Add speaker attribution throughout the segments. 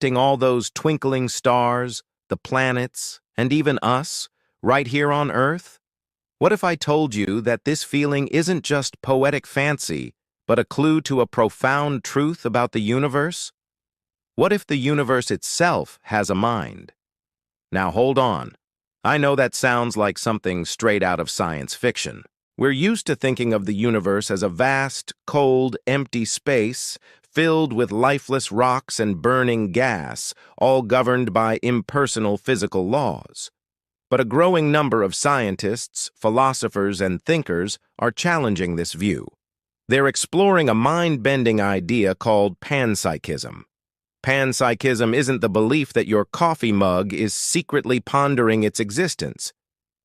Speaker 1: affecting all those twinkling stars, the planets, and even us, right here on Earth? What if I told you that this feeling isn't just poetic fancy, but a clue to a profound truth about the universe? What if the universe itself has a mind? Now hold on. I know that sounds like something straight out of science fiction. We're used to thinking of the universe as a vast, cold, empty space filled with lifeless rocks and burning gas, all governed by impersonal physical laws. But a growing number of scientists, philosophers, and thinkers are challenging this view. They're exploring a mind-bending idea called panpsychism. Panpsychism isn't the belief that your coffee mug is secretly pondering its existence.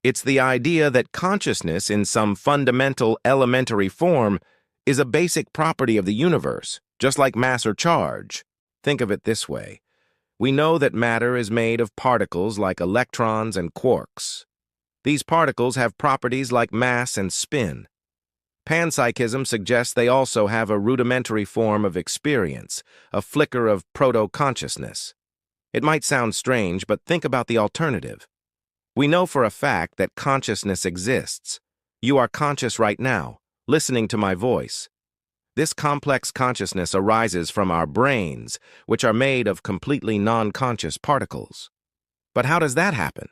Speaker 1: It's the idea that consciousness in some fundamental elementary form is a basic property of the universe, just like mass or charge. Think of it this way. We know that matter is made of particles like electrons and quarks. These particles have properties like mass and spin. Panpsychism suggests they also have a rudimentary form of experience, a flicker of proto-consciousness. It might sound strange, but think about the alternative. We know for a fact that consciousness exists. You are conscious right now, listening to my voice. This complex consciousness arises from our brains, which are made of completely non-conscious particles. But how does that happen?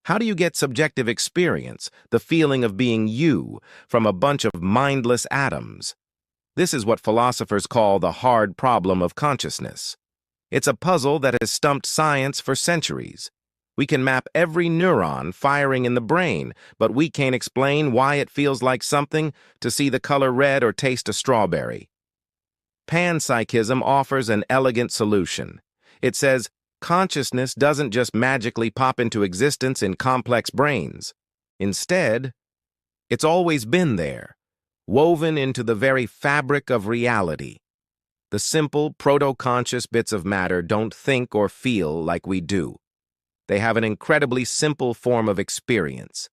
Speaker 1: How do you get subjective experience, the feeling of being you, from a bunch of mindless atoms? This is what philosophers call the hard problem of consciousness. It's a puzzle that has stumped science for centuries. We can map every neuron firing in the brain, but we can't explain why it feels like something to see the color red or taste a strawberry. Panpsychism offers an elegant solution. It says, consciousness doesn't just magically pop into existence in complex brains. Instead, it's always been there, woven into the very fabric of reality. The simple, proto-conscious bits of matter don't think or feel like we do. They have an incredibly simple form of experience.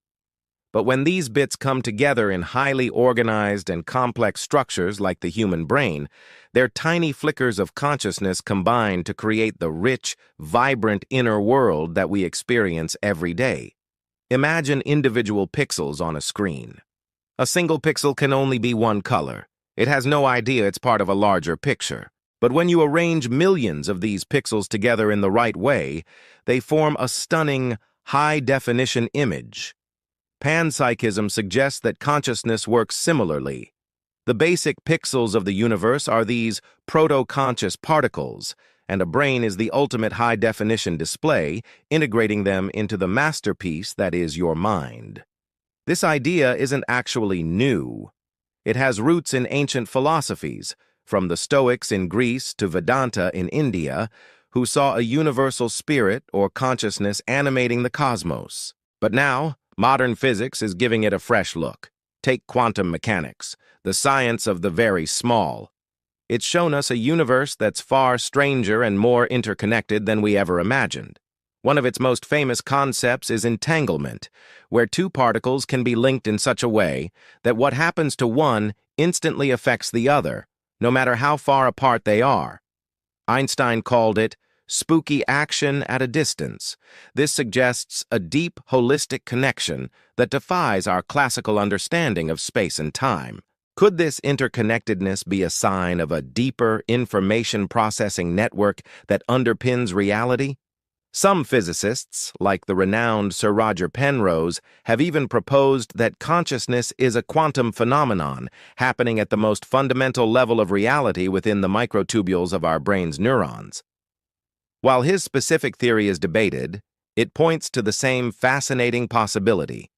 Speaker 1: But when these bits come together in highly organized and complex structures like the human brain, their tiny flickers of consciousness combine to create the rich, vibrant inner world that we experience every day. Imagine individual pixels on a screen. A single pixel can only be one color. It has no idea it's part of a larger picture. But when you arrange millions of these pixels together in the right way, they form a stunning, high-definition image. Panpsychism suggests that consciousness works similarly. The basic pixels of the universe are these proto-conscious particles, and a brain is the ultimate high-definition display, integrating them into the masterpiece that is your mind. This idea isn't actually new. It has roots in ancient philosophies, from the Stoics in Greece to Vedanta in India, who saw a universal spirit or consciousness animating the cosmos. But now, modern physics is giving it a fresh look. Take quantum mechanics, the science of the very small. It's shown us a universe that's far stranger and more interconnected than we ever imagined. One of its most famous concepts is entanglement, where two particles can be linked in such a way that what happens to one instantly affects the other, no matter how far apart they are. Einstein called it spooky action at a distance. This suggests a deep, holistic connection that defies our classical understanding of space and time. Could this interconnectedness be a sign of a deeper information processing network that underpins reality? Some physicists, like the renowned Sir Roger Penrose, have even proposed that consciousness is a quantum phenomenon happening at the most fundamental level of reality within the microtubules of our brain's neurons. While his specific theory is debated, it points to the same fascinating possibility,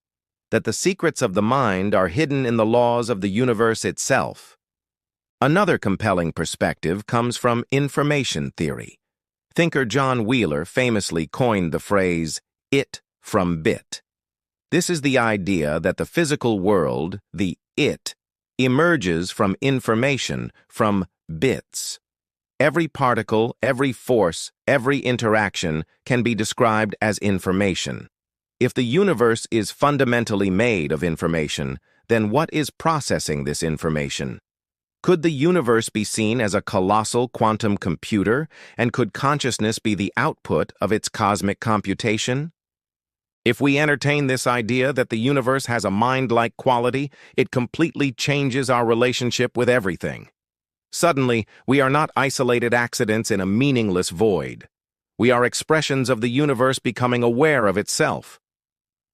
Speaker 1: that the secrets of the mind are hidden in the laws of the universe itself. Another compelling perspective comes from information theory. Thinker John Wheeler famously coined the phrase, "it from bit." This is the idea that the physical world, the it, emerges from information, from bits. Every particle, every force, every interaction can be described as information. If the universe is fundamentally made of information, then what is processing this information? Could the universe be seen as a colossal quantum computer, and could consciousness be the output of its cosmic computation? If we entertain this idea that the universe has a mind-like quality, it completely changes our relationship with everything. Suddenly, we are not isolated accidents in a meaningless void. We are expressions of the universe becoming aware of itself.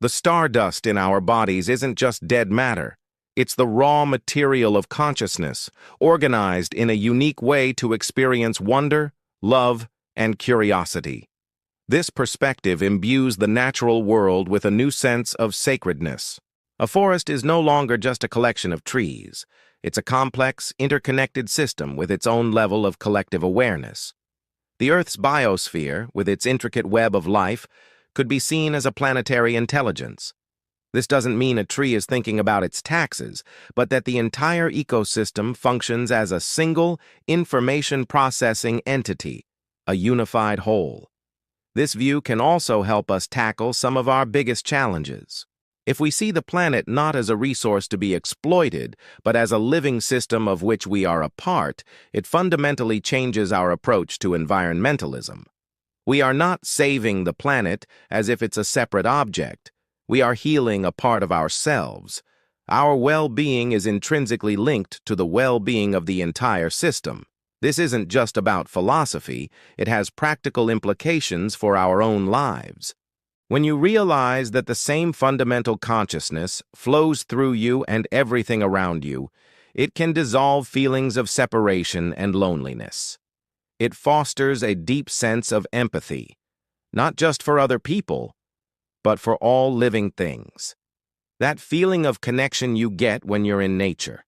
Speaker 1: The stardust in our bodies isn't just dead matter. It's the raw material of consciousness, organized in a unique way to experience wonder, love, and curiosity. This perspective imbues the natural world with a new sense of sacredness. A forest is no longer just a collection of trees. It's a complex, interconnected system with its own level of collective awareness. The Earth's biosphere, with its intricate web of life, could be seen as a planetary intelligence. This doesn't mean a tree is thinking about its taxes, but that the entire ecosystem functions as a single, information-processing entity, a unified whole. This view can also help us tackle some of our biggest challenges. If we see the planet not as a resource to be exploited, but as a living system of which we are a part, it fundamentally changes our approach to environmentalism. We are not saving the planet as if it's a separate object. We are healing a part of ourselves. Our well-being is intrinsically linked to the well-being of the entire system. This isn't just about philosophy, it has practical implications for our own lives. When you realize that the same fundamental consciousness flows through you and everything around you, it can dissolve feelings of separation and loneliness. It fosters a deep sense of empathy, not just for other people, but for all living things. That feeling of connection you get when you're in nature.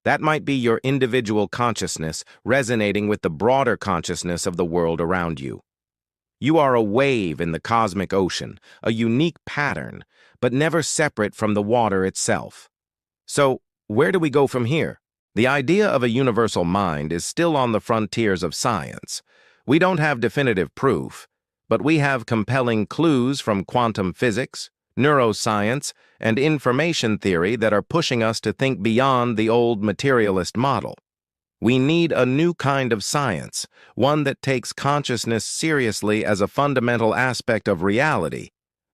Speaker 1: That might be your individual consciousness resonating with the broader consciousness of the world around you. You are a wave in the cosmic ocean, a unique pattern, but never separate from the water itself. So, where do we go from here? The idea of a universal mind is still on the frontiers of science. We don't have definitive proof, but we have compelling clues from quantum physics, neuroscience, and information theory that are pushing us to think beyond the old materialist model. We need a new kind of science, one that takes consciousness seriously as a fundamental aspect of reality,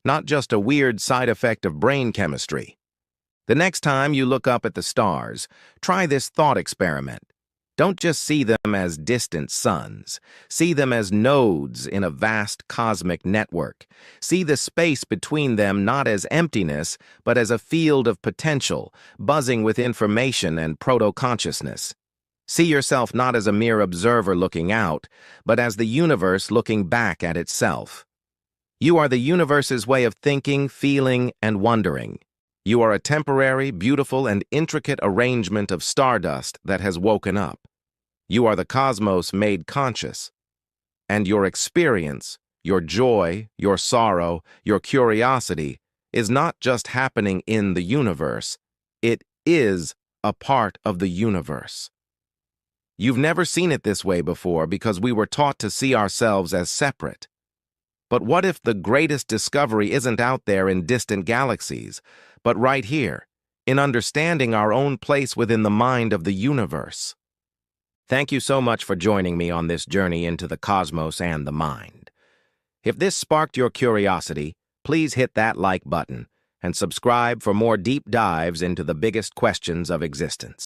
Speaker 1: not just a weird side effect of brain chemistry. The next time you look up at the stars, try this thought experiment. Don't just see them as distant suns. See them as nodes in a vast cosmic network. See the space between them not as emptiness, but as a field of potential, buzzing with information and proto-consciousness. See yourself not as a mere observer looking out, but as the universe looking back at itself. You are the universe's way of thinking, feeling, and wondering. You are a temporary, beautiful, and intricate arrangement of stardust that has woken up. You are the cosmos made conscious. And your experience, your joy, your sorrow, your curiosity, is not just happening in the universe. It is a part of the universe. You've never seen it this way before because we were taught to see ourselves as separate. But what if the greatest discovery isn't out there in distant galaxies, but right here, in understanding our own place within the mind of the universe? Thank you so much for joining me on this journey into the cosmos and the mind. If this sparked your curiosity, please hit that like button and subscribe for more deep dives into the biggest questions of existence.